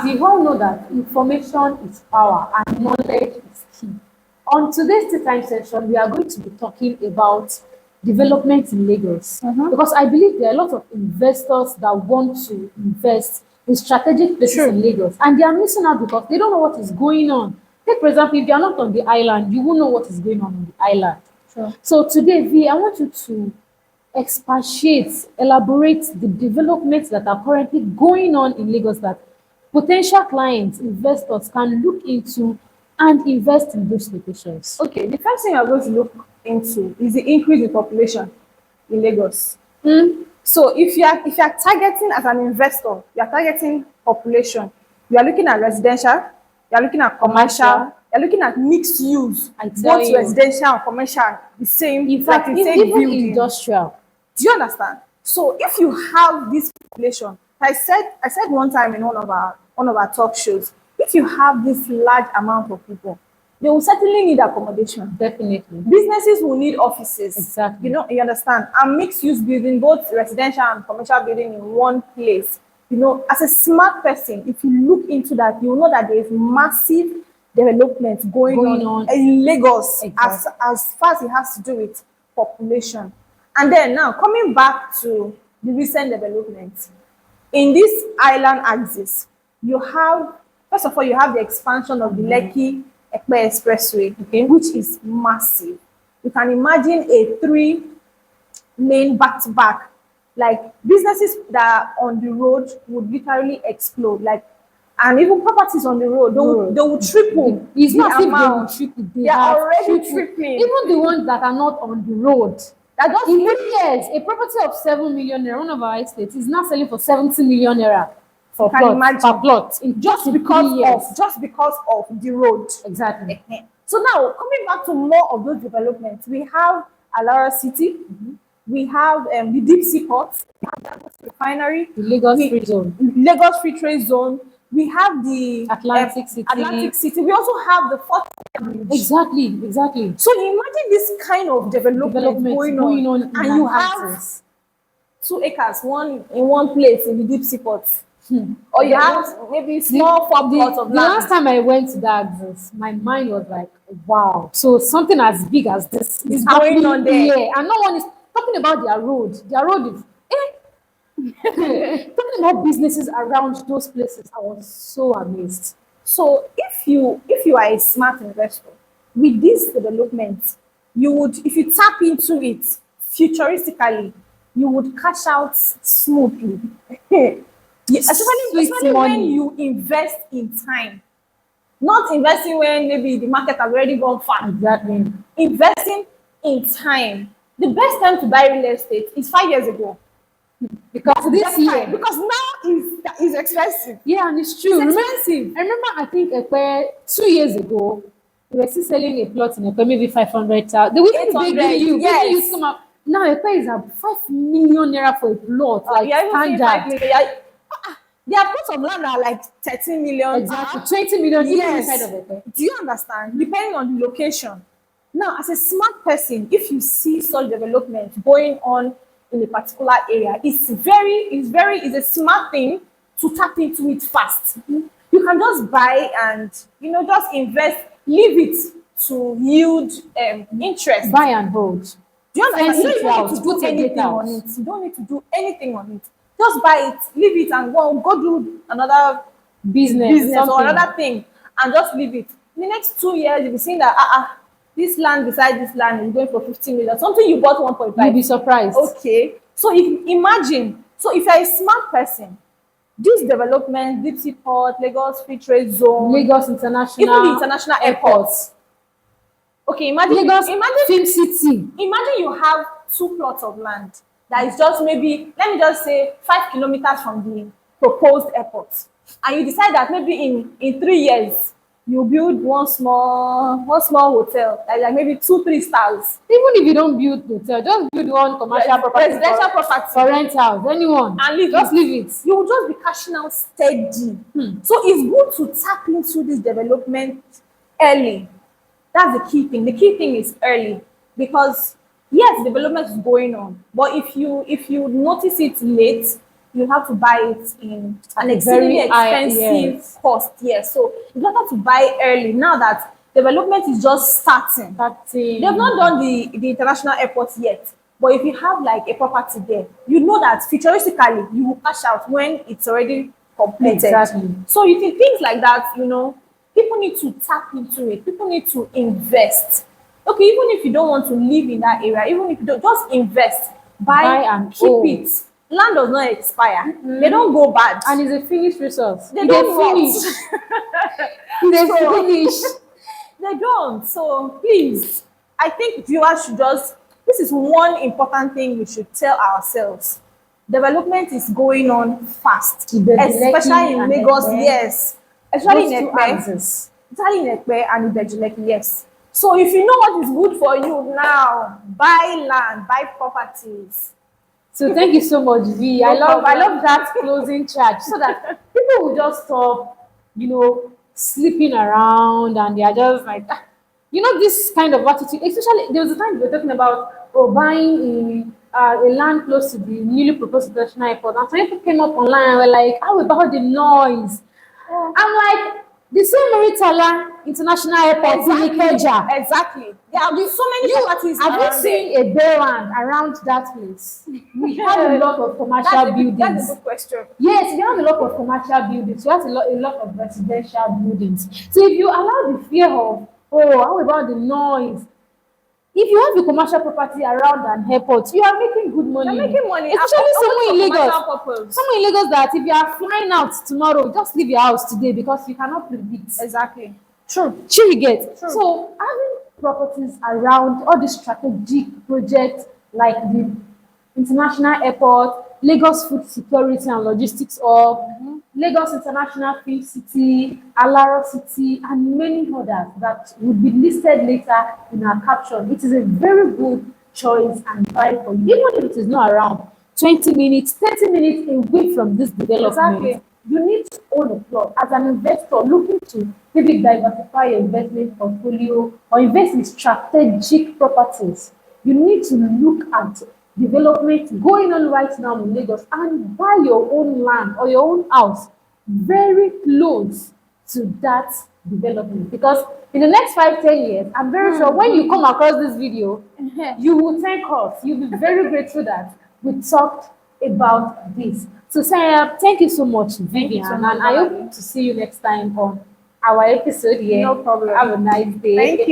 As you all know that information is power and knowledge is key. On today's tea time session, we are going to be talking about development in Lagos. Because I believe there are a lot of investors that want to invest in strategic places in Lagos and they are missing out because they don't know what is going on. Take for example, if you are not on the island, you won't know what is going on the island. So today, V, I want you to expatiate, elaborate the developments that are currently going on in Lagos that potential clients, investors can look into and invest in those locations. Okay, the first thing you're going to look into is the increase in population in Lagos. So if you are targeting as an investor, you are targeting population. You are looking at residential, you are looking at commercial, you are looking at mixed use. Both residential and commercial, the same. In fact, like the same even building. industrial. Do you understand? So if you have this population, I said one time in one of our talk shows, if you have this large amount of people, they will certainly need accommodation. Definitely. Businesses will need offices. Exactly. You understand? And mixed use building, both residential and commercial building in one place. As a smart person, if you look into that, you will know that there is massive development going on in Lagos. Exactly. as far as it has to do with population. And then now, coming back to the recent developments, in this island axis, you have, first of all, you have the expansion of the Lekki Ekpe Expressway, which is massive. You can imagine a 3-lane back-to-back. Like, businesses that are on the road would literally explode. Like, and even properties on the road, they will triple. It's not the if amount. they will triple. They are already tripling. Even the ones that are not on the road. That just in 3 years, a property of 7 million naira, one of our estates, is now selling for 70 million naira per plot. Just because of the road. Exactly. So now, coming back to more of those developments, we have Alara City, we have the Deep Sea Port, we have the refinery, the Lagos Free Trade Zone. We have the Atlantic City. We also have the Fort Bridge. Exactly. So imagine this kind of development going on and you have 2 acres, one in one place in the Deep Sea Port. Or you have maybe small plots of land. The last time I went to that axis, my mind was like, wow. So something as big as this is going on there. Yeah, and no one is talking about their road. Their road is talking about businesses around those places. I was so amazed. So if you are a smart investor, with this development, you would, if you tap into it futuristically, you would cash out smoothly. Especially when you invest in time. Not investing when maybe the market has already gone far. Exactly. Investing in time. The best time to buy real estate is 5 years ago. Because now is expensive. Yeah, and it's true. It's expensive. I remember, I think 2 years ago, we were still selling a plot in Ekpe, maybe 500,000. They will even beg you. Yes. Come up. Now Ekpe is at 5 million naira for a plot. Standard. There are plots of land that are like 13 million. Exactly. 20 million yes. Inside of Ekpe. Do you understand? Depending on the location. Now, as a smart person, if you see such development going on in a particular area, it's a smart thing to tap into it fast. You can just buy and just invest, leave it to yield interest. Buy and hold. Do you understand? You don't need to do anything on it. You don't need to do anything on it. Just buy it, leave it, and go do another business or another thing, and just leave it. In the next 2 years, you'll be seeing that this land beside this land is going for 15 million. Something you bought 1.5. You'll be surprised. Okay. So imagine. So if you're a smart person, this development, Deep Sea Port, Lagos Free Trade Zone, Lagos International, even the international airports. Okay, imagine Film City. Imagine you have 2 plots of land that is just maybe, let me just say, 5 kilometers from the proposed airport, and you decide that maybe in 3 years you build one small hotel that is like maybe 2-3 stars. Even if you don't build hotel, just build one commercial property, residential property for rent house, anyone, and leave it. You will just be cashing out steady. So it's good to tap into this development early. That's the key thing. The key thing is early, because yes, development is going on, but if you notice it late, you have to buy it in an a exceedingly very high, expensive yes. cost. Yes, so it's better to buy early now that development is just starting. That's They've not done the international airports yet. But if you have like a property there, you know that futuristically you will cash out when it's already completed. Exactly. So you think things like that, you know, people need to tap into it. People need to invest. Okay, even if you don't want to live in that area, even if you don't, just invest. Buy Buy, and keep own. it. Land does not expire. They don't go bad. And it's a finished resource. They They don't rot. finish. They So- finish. They don't. So please, I think viewers should just, this is one important thing we should tell ourselves. Development is going on fast, Ibejuleki especially in and Lagos, Ekpe. yes. Especially Those in two Ekpe, axes. especially in Ekpe and Ibejuleki, yes. So if you know what is good for you now, buy land, buy properties. So thank you so much, V. No I love problem. that closing charge so that people will just stop, sleeping around and they are just like, this kind of attitude. Especially there was a time we were talking about buying a land close to the newly proposed international airport, and some people came up online and were like, "How about the noise?" I'm like, the same Maritala International Airport in Ikeja. Exactly. There are so many properties Have you around there. seen a bear land around that place? We have a lot of commercial That's a buildings. good question. Yes, we have a lot of commercial buildings. We have a lot of residential buildings. So if you allow the fear of, how about the noise? If you have a commercial property around an airport, you are making good money. You're making money. Especially somewhere in For Lagos. commercial purpose. Somewhere in Lagos that if you are flying out tomorrow, just leave your house today because you cannot predict. Exactly. True. You get. True. So having properties around all these strategic projects like the international airport, Lagos Food Security and Logistics Hub, Lagos International Film City, Alaro City, and many others that would be listed later in our caption. It is a very good choice and buy for you, even if it is not around 20 minutes, 30 minutes away from this development. Exactly. You need to own a plot as an investor looking to maybe diversify your investment portfolio or invest in strategic properties. You need to look at development going on right now in Lagos and buy your own land or your own house very close to that development, because in the next 5-10 years, I'm very sure when you come across this video, you will thank us. You'll be very grateful that we talked about this. So Sarah, thank you so much, Vivian, so much, and I hope to see you next time on our episode here. No problem. Have a nice day. Thank you.